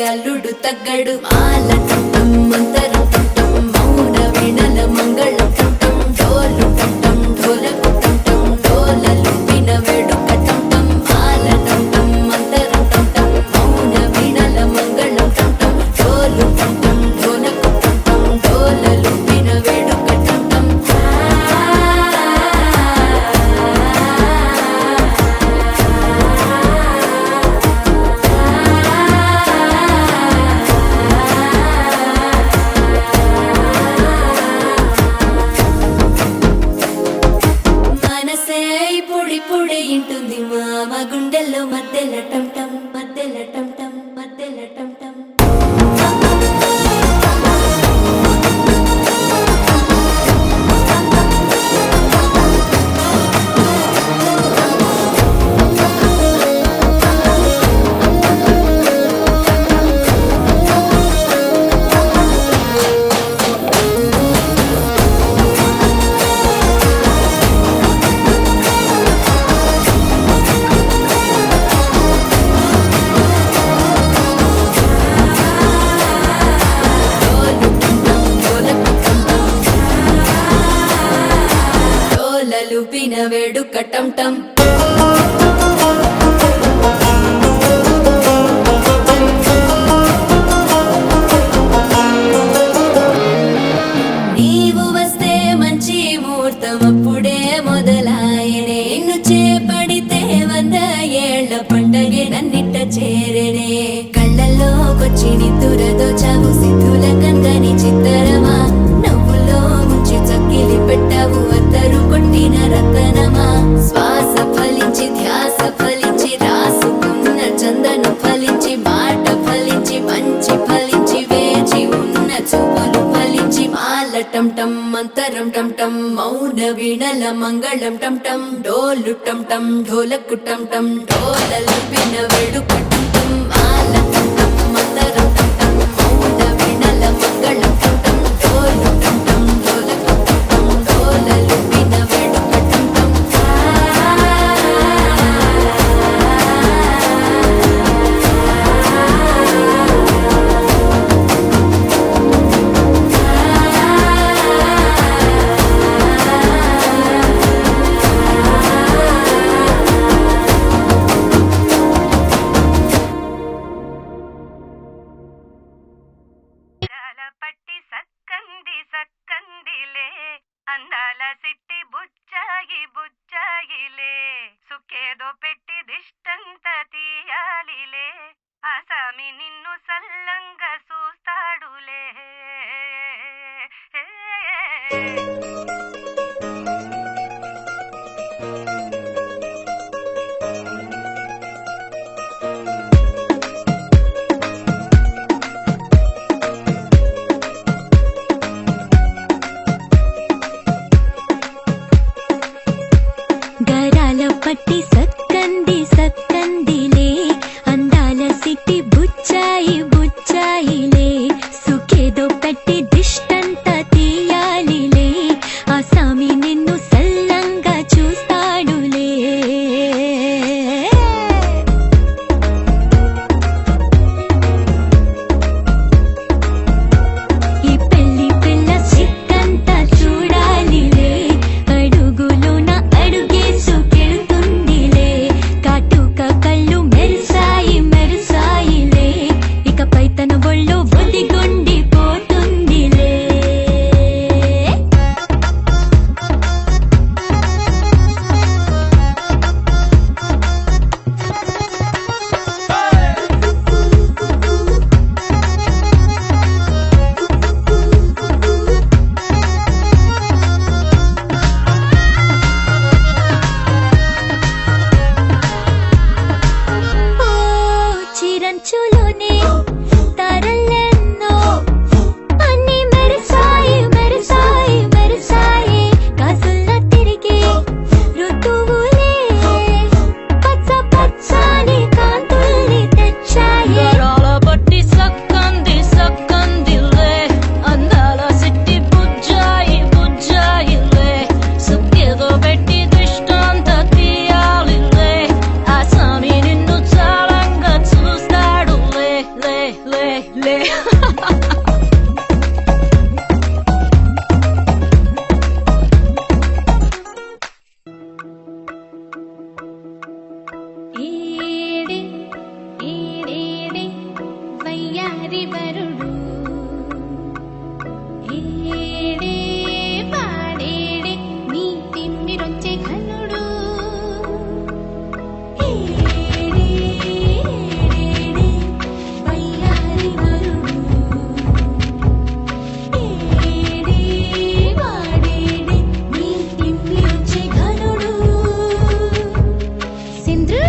అల్లుడు తగ్గడు మాల టం మంతరం టం మౌన వీణల మంగళం టం డోలు టం ఢోలకు టం డోలలు విన వేడుక టం మాల టం మంతరం టం మౌన వీణల మంగళం టం డోలు టం ఢోలకు టం డోలలు విన వేడుక టం పొడి ఇంటుంది మామ గుండెల్లో మధ్యల టం టం మధ్యల టం టం మధ్యల టం టం లూపిన వేడుక టం టం నీవు వస్తే మంచి ముహూర్తం అప్పుడే మొదలాయనే నిన్ను చేపడితే 100 ఏళ్ల పండగే నన్నిట్ట చేరనే కళ్ళల్లోకొచ్చి నిద్దురదో చావు సిద్ధుల కందని చిత్తరమా నవ్వులో ముంచి చక్కిలి పెట్టావు అద్దరు కొట్టిన రతనమా శ్వాస ఫలించి ధ్యాస ఫలించి రాసుకున్న చందను ఫలించి మాట ఫలించి మంచి ఫలించి వేచి ఉన్న చూపులు ఫలించి మాల టం టం మంతరం టం టం మౌన వీణల మంగళం టం టం డోలు టం టం ఢోలకు టం టం డోలలు విన వేడుక టం టం మాల టం టం మంతరం టం టం మౌన వీణల మంగళం టం టం డోలు టం టం ఢోలకు టం టం డోలలు విన వేడుక టం టం పట్టి సక్కంది సక్కందిలే అందాల సిట్టి బుచ్చాయి బుచ్చాయిలే సుఖేదో పెట్టి దిష్టంత తీయాలిలే ఆసామి నిన్ను సల్లంగా చూస్తాడులే పట్టి సక్కంది సక్కందిలే అందాల సిట్టి బుచ్చాయి బుచ్చాయిలే సుఖేదో పెట్టి దిష్టంత తీయాలిలే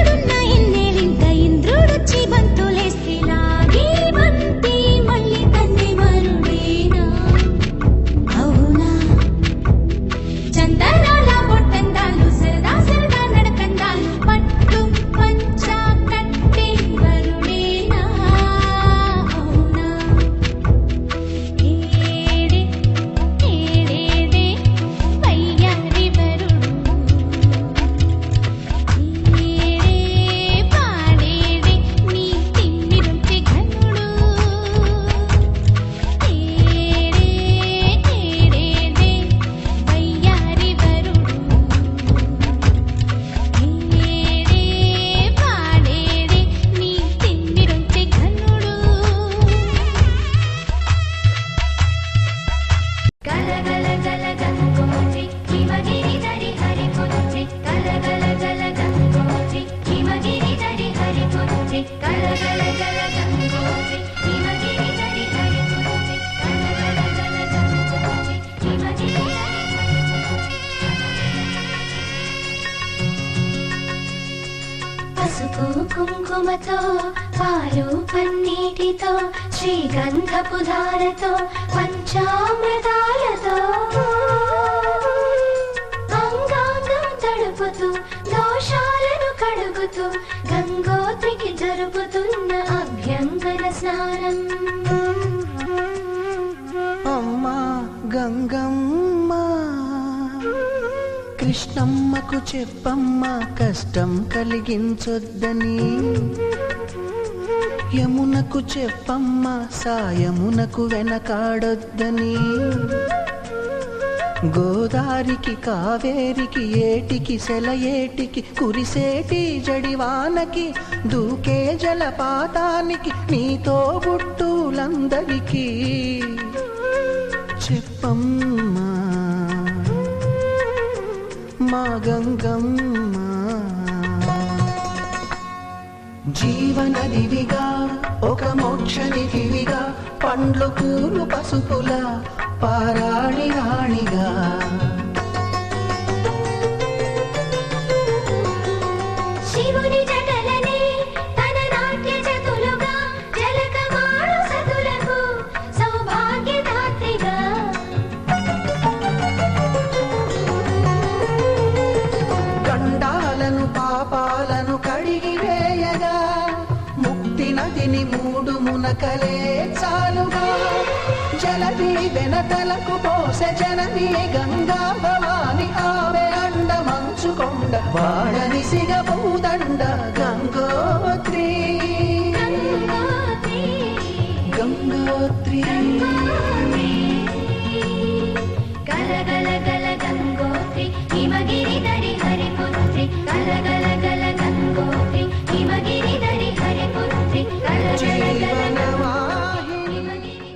ఎక్కడున్న ఎన్నేలింత ఇంద్రుడొచ్చి బంతులేస్తే లాగే బంతి మళ్ళీ తన్నే మరుడేనా అవునా చందనాల బొట్టందాలు సరదా సరదా నడకందాలు పట్టు పంచా కట్టి వరుడేనా అవునా ఏడే ఏడేడే వయ్యారి వరుడు ఏడే పాడేడే నీ తిమ్మిరుంచి ఘనుడు ఏడే ఏడేడే వయ్యారి వరుడు ఏడే పాడేడే నీ తిమ్మిరుంచి ఘనుడు గల గల గల గంగోత్రి హిమగిరి దరి హరిపుత్రి గల గల గల గంగోత్రి హిమగిరి దరి హరిపుత్రి గల గల గల గంగోత్రి హిమగిరి దరి హరిపుత్రి గల గల గల గంగోత్రి హిమగిరి దరి పసుపు కుంకుమతో పాలు పన్నీటితో శ్రీగంధపు ధారతో పంచామృతాలతో అంగాంగం తడుపుతూ దోషాలను కడుగుతూ గంగోత్రికి జరుపుతున్న అభ్యంగన స్నానం అమ్మా గంగమ్మ కృష్ణమ్మకు చెప్పమ్మ కష్టం కలిగించొద్దని యమునకు చెప్పమ్మ సాయమునకు వెనకాడొద్దని గోదారికి కావేరికి ఏటికి సెలయేటికి కురిసేటి జడివానకి దూకే జలపాతానికి నీతో బుట్టులందరికీ చెప్పమ్మా మా గంగమ్మ జీవనదివిగా ఒక మోక్షనిధివిగా పండ్లు పూలు పసుపుల పారాణి రాణిగా శివుని జటలనే తన నాట్య చతులుగా జలకమాడు సతులకు సౌభాగ్యదాత్రిగా గండాలను పాపాలను కడిగి వేయగా ముక్తి నదిని మూడు మునకలే చాలుగా జలది వెనతలకు పోసె జనని గంగా భవాని ఆమె అండ మంచుకొండ వాడని సిగబూదండ గంగోత్రి గంగోత్రి గంగోత్రి గల గల గల గంగోత్రి హిమగిరి దరి హరిపుత్రి గల గల గల గంగోత్రి హిమగిరి దరి హరిపుత్రి గల గల గల జీవనవాహిని హిమగిరి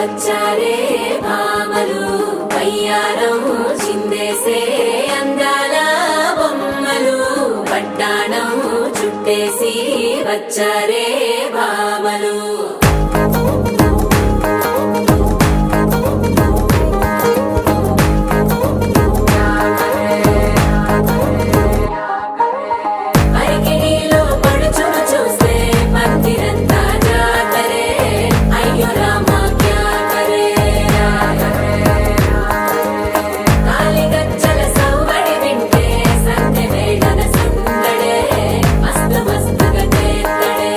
వచ్చారే భామలు వయ్యారం చిందేసే అందాల బొమ్మలు పట్టాణం చుట్టేసి వచ్చారే భామలు అరికిణీలో పడుచును చూస్తే మందిరంతా జాతరే అయ్యో రామా క్యా కరే కాలిగజ్జల సవ్వడి వింటే సంధ్య వేళన సందడే మస్తు మస్తుగా చేత్తడే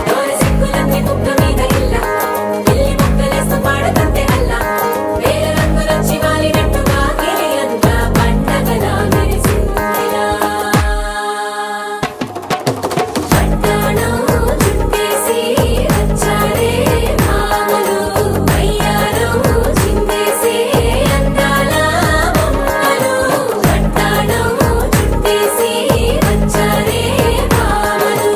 డోరి సిక్కులన్నీ కుక్క మీద ఇల్ల పిల్లి ముక్కలేస్తూ పాడతంతే అల్ల వేల రంగులొచ్చి వాలినట్టుగా గిలి అంతా పండగలా మెరిసిందిలా పట్టాణం చుట్టేసి వచ్చారే భామలు వయ్యారం చిందేసే అందాల బొమ్మలు పట్టాణం చుట్టేసి వచ్చారే భామలు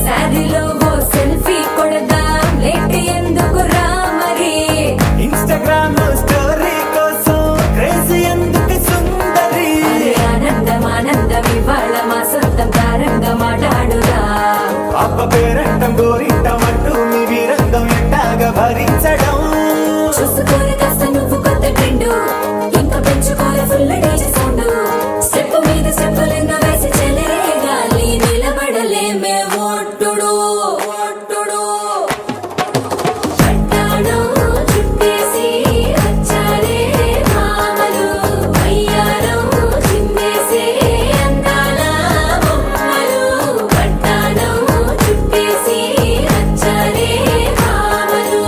శారీలో ఓ సెల్ఫీ కొడదాం లేట్ ఎందుకు రా మరి ఇన్స్టాగ్రామ్ స్టోరీ కోసం క్రేజీ ఎందుకు సుందరి అరే ఆనందం ఆనందం ఇవాళ మా సొంతం తారంగా మాట్లాడురా అప్ప పేరంటం గోరింటం అంటూ మీ వీరంగం ఎట్టాగా భరించడం చూసుకోరు కాస్త నువ్వు కొత్త ట్రెండ్ ఇంకా పెంచుకోరు ఫుల్ డీజే సౌండ్ స్టెప్ మీద స్టెప్పులెన్నో వేసి చెలే గాలి నిలబడలేమే ఒట్టుడు ఒట్టుడు పట్టాణం చుట్టేసి వచ్చారే భామలు వయ్యారం చిందేసే అందాల బొమ్మలు పట్టాణం చుట్టేసి వచ్చారే భామలు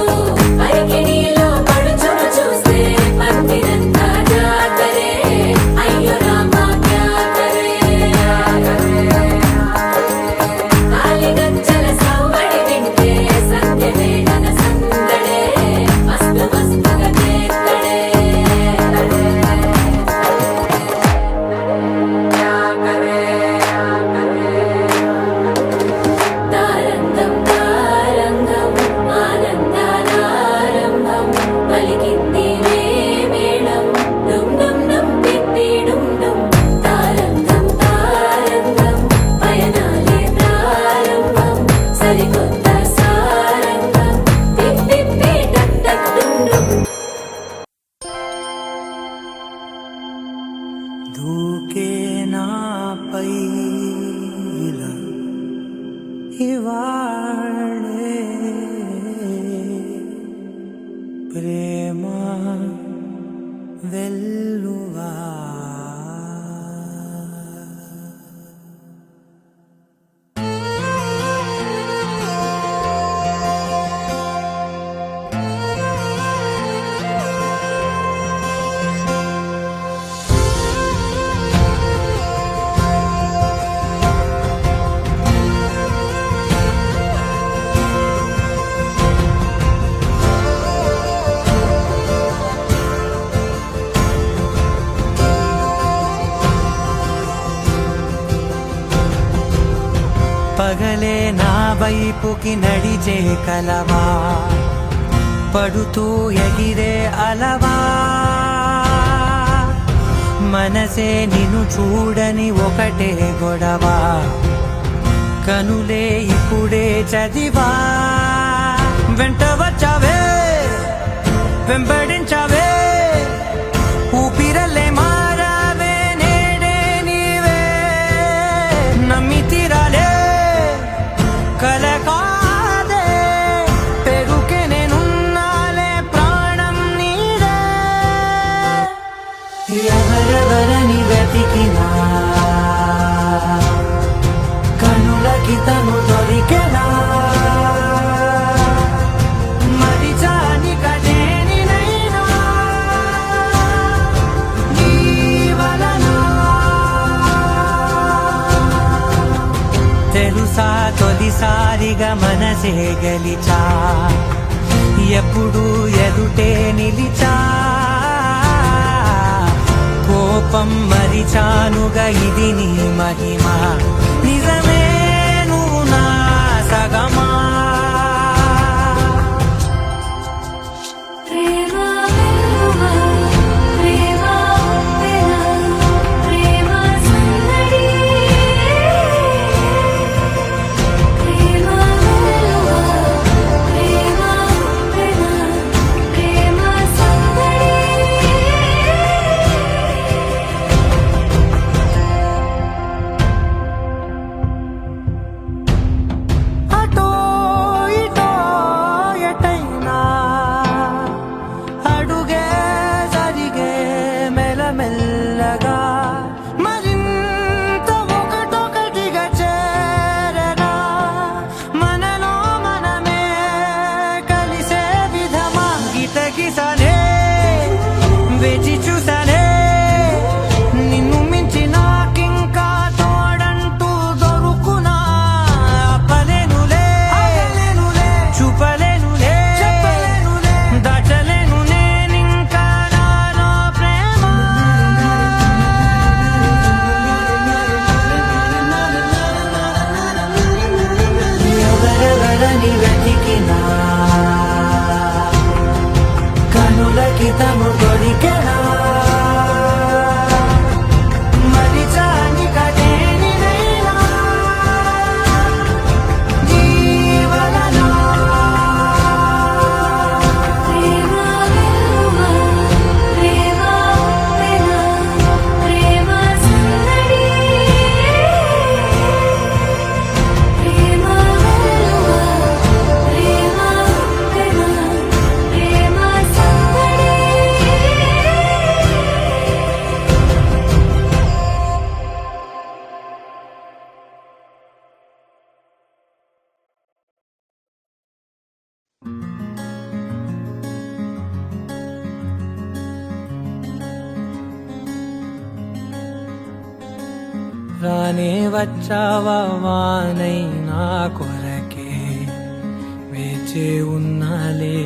అరికిణీలో పడుచును చూస్తే మందిరంతా జాతరే అయ్యో రామా క్యా కరే కాలిగజ్జల సవ్వడి వింటే సంధ్య వేళన సందడే మస్తు మస్తుగా చేత్తడే తారంగం తారంగం ఆనందానారంభం పలికింది మేళం డుమ్ డుమ్ డుమ్ పిప్పి డుమ్ డుమ్ తారంగం తారంగం పయనాలే ప్రారంభం సరికొత్త సారంగం పిప్పి టక్ టక్ డుమ్ డుమ్ దూకే నాపై ఇలా ఇవాళే ప్రేమ వెల్లువా పగలే నా వైపుకి నడిచే కలవా పడుతూ ఎగిరే అలవా మనసే నిన్ను చూడని ఒకటే గొడవ కనులే ఇప్పుడే చదివా వెంట వచ్చావే వెంబడించావే ఊపిరల్లే మారావే నేడే నీవే నమ్మి తీరాలే కల కాదే పెరుకే నేనున్నాలే ప్రాణం నీడే ఎవరెవరని వెతికినా కనులకి తను దొరికెనా మరిచాని కదేనినైనా నీ వలన తెలుసా తొలిసారిగా మనసే గెలిచా ఎప్పుడు ఎదుటే నిలిచా కోపం మరిచానుగా ఇది నీ మహిమ నిజమే నువ్వు నా సగమా ప్రేమ వెలువ ప్రేమ వెల ప్రేమ సందడి ప్రేమ వెలువ ప్రేమ వెల ప్రేమ సందడి అటో ఇటో ఎటైనా అడుగే జరిగే మెల్లమెల్లగా మరింత ఒకటొకటిగా చేరగా మనలో మనమే కలిసే విధమా గితగిసలే వేచి చూసలే నిన్ను మించి నాకింకా తోడంటూ దొరుకునా ఆపలేనులే చూపలేనులే దాచలేను నేనింకా నాలో ప్రేమ ఎవరెవరని వెతికినా కనులకి తను దొరికెనా మరిచాని కదేనినైనా జీవననా ప్రేమ వెలువ ప్రేమ వెల ప్రేమ సందడి ప్రేమ వెలువ ప్రేమ వెల ప్రేమ సందడి రానే వచ్చావా వానై నా కొరకే వేచే ఉన్నాలే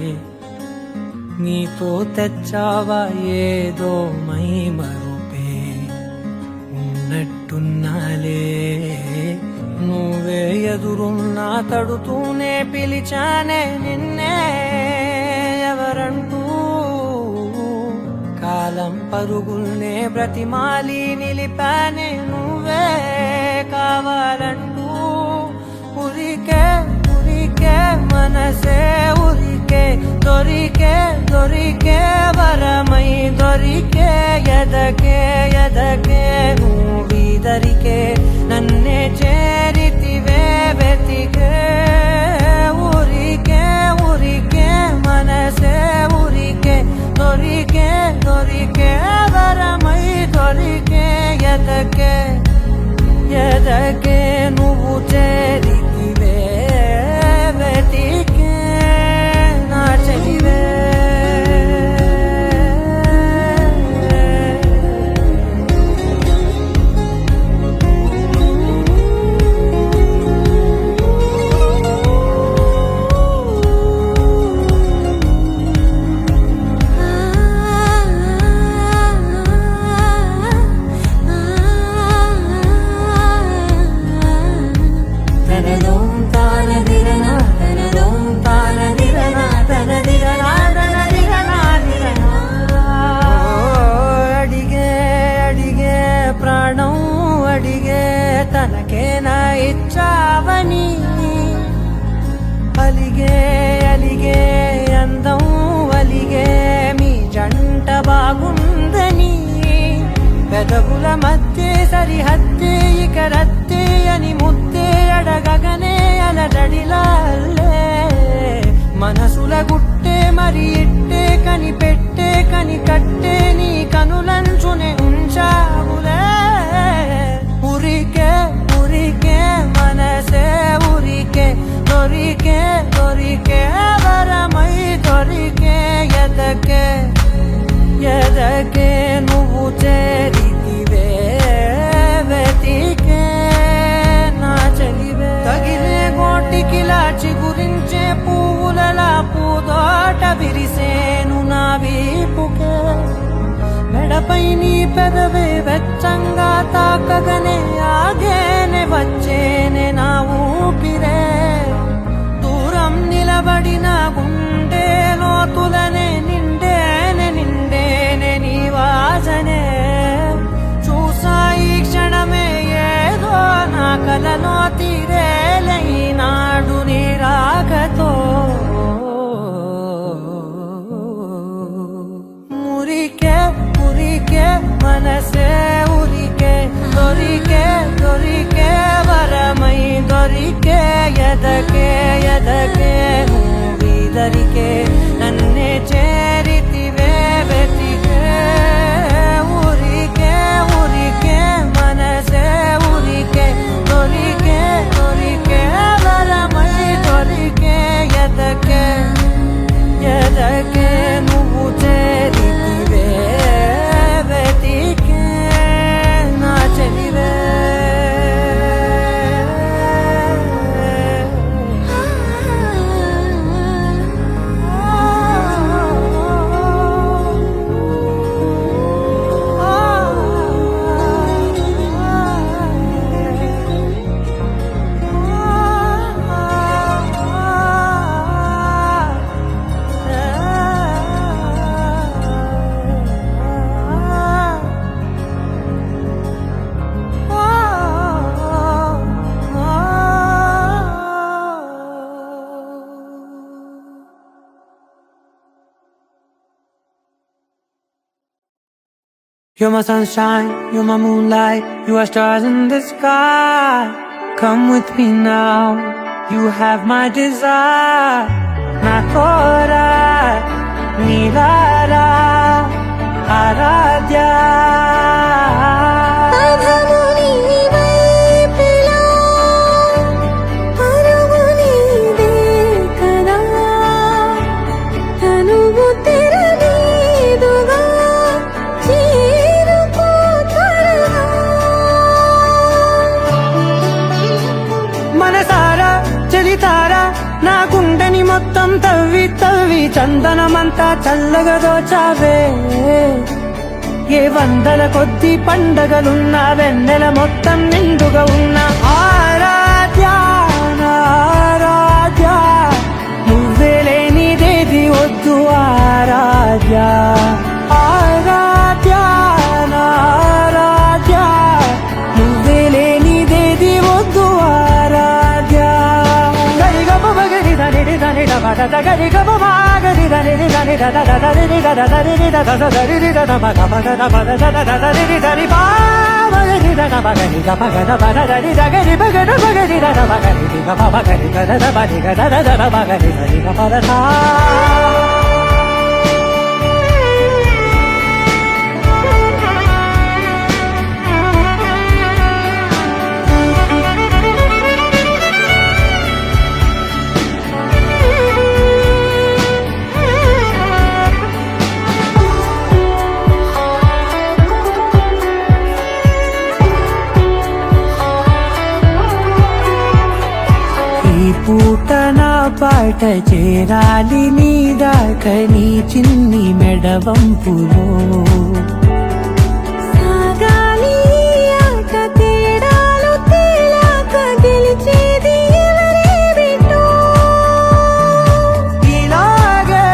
నీతో తెచ్చావా ఏదో మై మరుపే ఉన్నట్టున్నాలే నువ్వే ఎదురున్నా తడుతూనే పిలిచానే నిన్నే ఎవరంటూ కాలం పరుగుల్నే బ్రతిమాలి నిలిపానే నువ్వే కావాలంటూ ఉరికే ఉరికే మనసే ఉరికే దొరికే దొరికే వరమై దొరికే ఎదకే ఎదకే నువ్విదరికే నన్నే చేరితివే వెతికే ఊరికే ఊరికే మనసే ఊరికే దొరికే దొరికే వరమై దొరికే ఎదకే ఎదకే నువ్వు చేరితివే వెతికే నా చెలివే ఇచ్చావని అలిగే అలిగే అందం అలిగే మీ జంట బాగుందని పెదవుల మధ్య సరిహద్దే ఇక రద్దే అని ముద్దే అడగగనే అలడడిలాల్లే మనసుల గుట్టే మరి ఇట్టే కని పెట్టే కని కట్టే నీ కనులంచునే ఉంచావులే ఉరికే ఉరికే మనసే ఉరికే దొరికే దొరికే వరమై దొరికే ఎదకే ఎదకే నువ్వు చేరితివే వెతికే నా చెలివే తగిలే గోటికిలా చిగురించే పువ్వులలా పూదోట విరిసేను నా వీపుకే మెడపై నీ పెదవే వెచ్చంగా తాకగనే ఆగేనే వచ్చేనే నా ఊపిరే దూరం నిలబడిన గుండె లోతులనే నిండేనే నిండేనే నీ వాసనే చూసా ఈ క్షణమే ఏదో నా కలలో తీరేలై నాడు నీ రాకతో మురికే మురికే మనసే ఉరికే దొరికే దొరికే వరమై దొరికే ఎదకే ఎదకే నువ్విదరికే నన్నే చేరితివే వెతికే ఉరికే ఉరికే మనసే ఉరికే దొరికే దొరికే వరమై దొరికే ఎదకే ఎదకే నువ్వు చేరితివే వెతికే నా చెలివే You're my sunshine, you're my moonlight, you are stars in the sky. Come with me now, you have my desire. Na kora, nilara, aradhya. నా గుండెని మొత్తం తవ్వి తవ్వి చందనమంతా చల్లగా దోచావే ఏ వందల కొద్ది పండగలున్న వెన్నెల మొత్తం నిండుగా ఉన్న ఆరాధ్య ఆరాధ్య నువ్వే లేనిదేది వద్దు ఆరాధ్య ఆరాధ్య ఆరాధ్య నువ్వే లేనిదేది వద్దు ఆరాధ్య గరి గమ గరి దని దని ద ద ద రి ద ద ద రి ద ద ద రి ద ద మ గ మ గ ద మ ద ద ద ద రి ద రి బా మ రి ద ద మ గ రి గ మ గ ద మ ద రి ద గ రి బ గ ద మ గ రి ద ద మ గ రి గ మ మ గ రి గ ద ద మ రి గ ద ద ద మ గ రి ద రి గ మ ద ద పూట నా పాట చేరాలి నీ దాకా నీ చిన్ని మెడవంపులో సాగాలి ఆట తేడాలు తేలాక గెలిచేది ఎవరే బిడ్డో ఇలాగే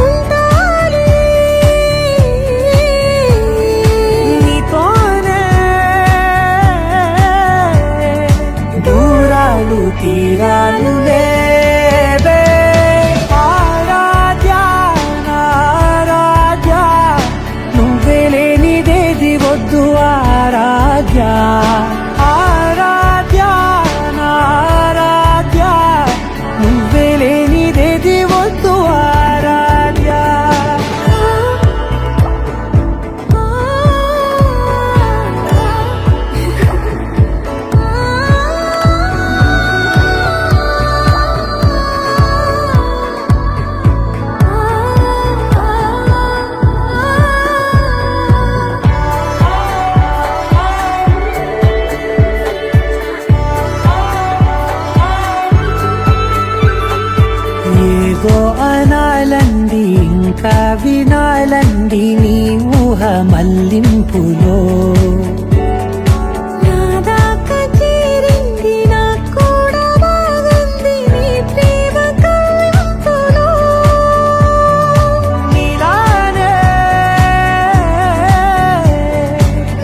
ఉండాలి నీతోనే తీరాలు లేవే ఆరాధ్య ఆరాధ్య నువ్వే లేనిదేది వద్దు ఆరాధ్య ఆరాధ్య ఆరాధ్య నువ్వే లేనిదేది వద్దు ఆరాధ్య ఏదో అనాలండి ఇంకా వినాలండి నీ ఊహ మల్లింపులో నా దాకా చేరింది నాకు కూడా బాగుంది నీ ప్రేమ కవింపులో నీలానే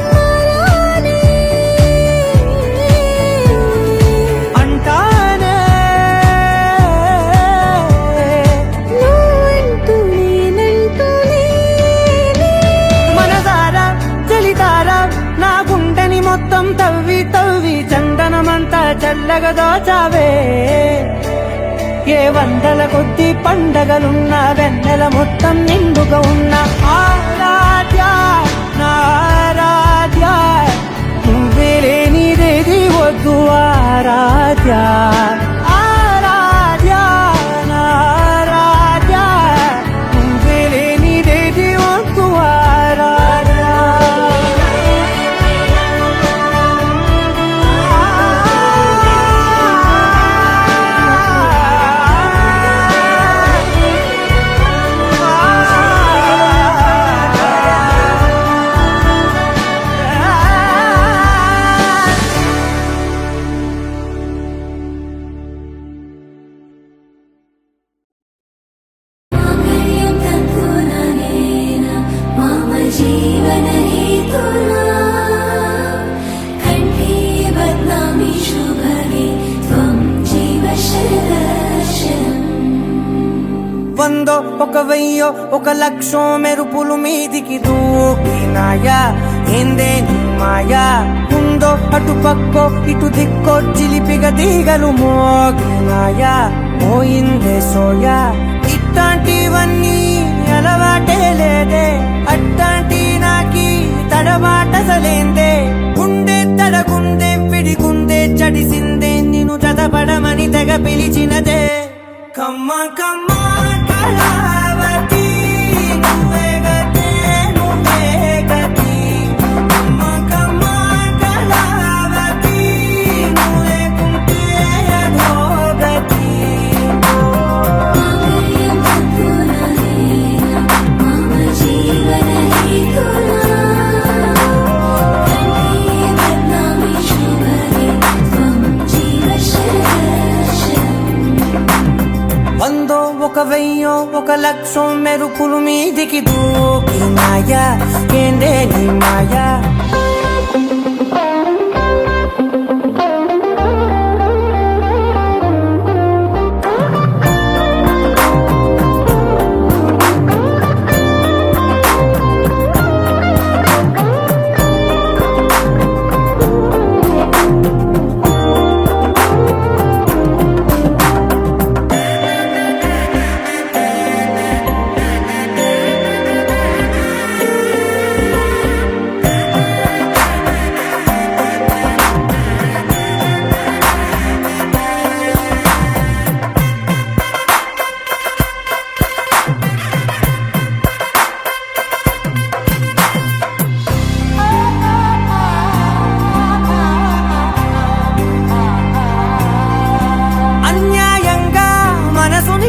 మరానే అంటానే నువ్వంటూ నేనంటూ లేనే మనసారా చలితారా నా గుండెని మొత్తం తవ్వి తవ్వి చందనమంతా చల్లగా దోచావే ఏ వందల కొద్ది పండగలున్న వెన్నెల మొత్తం నిండుగా ఉన్న ఆరాధ్య నా ఆరాధ్య నువ్వే లేనిదేది వద్దు ఆరాధ్య ఆరాధ్య నా ఆరాధ్య నువ్వే లేనిదేది వద్దు మాంగళ్యం తంతుననేన మమ జీవన హేతునా కంఠే బధ్నామి శుభగే త్వం జీవ శరదర్శనం వందో ఒక వెయ్యో ఒక లక్షో మెరుపులు మీదికి దూకినాయా ఏందే నీ మాయా ఉందో అటు పక్కో ఇటు దిక్కో చిలిపిగా తీగలు మోగినాయా పోయిందే సోయా ఇట్లాంటివన్నీ అలవాటే లేదే అట్లాంటి నాకి తడబాటసలేందే గుండె తడగుందే విడిగుందే చడిసిందే నిన్ను చదపడమని తెగ పిలిచినదే కమ్మ కమ్మ కళావతి నువ్వే గతే నువ్వే గతి కమ్మ కమ్మ కళావతి నువ్వు లేకుంటే అధోగతి మాంగళ్యం తంతుననేన మమ జీవన హేతునా కంఠే బధ్నామి శుభగే త్వం జీవ శరదర్శనం వందో ఒక వెయ్యో ఒక లక్షో మెరుపులు మీదికి దూకినాయా ఏందే నీ మాయా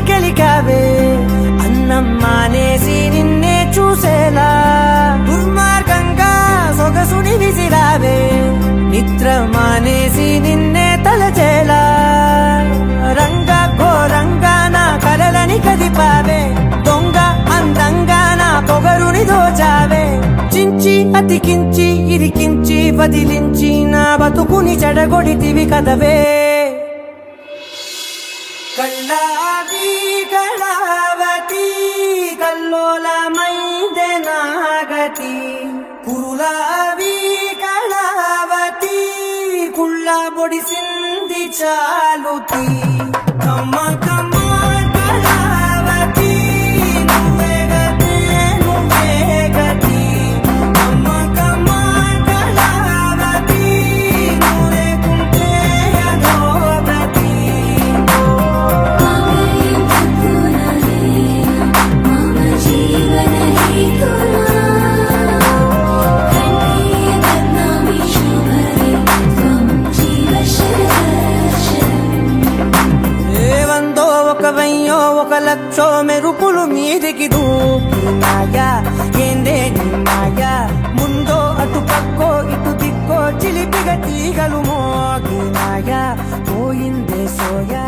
గెలికావే అన్నం మానేసి నిన్నే చూసేలా దుర్మార్గంగా సొగసుని విసిరావే నిద్ర మానేసి నిన్నే తలచేలా రంగ ఘోరంగా నా కలలని కదిపావే దొంగ అందంగా నా పొగరుని దోచావే చించి అతికించి ఇరికించి వదిలించి నా బతుకుని చెడగొడితివి కదవే ಕಳ್ಳಾವಿ ಕಳಾವತಿ ಕಲ್ಲೋಲಮೈದೆ ನಾಗತಿ ಕುರುಲಾವಿ ಕಳಾವತಿ ಕುಳ್ಳ ಬೊಡಿಸಿಂದಿ ಚಾಲುತಿ ಕಮ್ಮ ಕಮ್ಮ ಕಳಾವತಿ నువ్వే గతి నువ్వే గతి కమ్మ కమ్మ కళావతి నువ్వే కుంటే అధోగతి మమ జీవన హేతునా కంఠే బద్నామి శుభరే త్వం జీవ ఏవందో ఒక వెయ్యో ఒక లక్షో మెరుపులు మీదికి దూకినాయా ఏందే నిన్నాయా ముందో అటు పక్కో ఇటు దిక్కో చిలిపిగ తీగలు మోగినాయా పోయిందే సోయా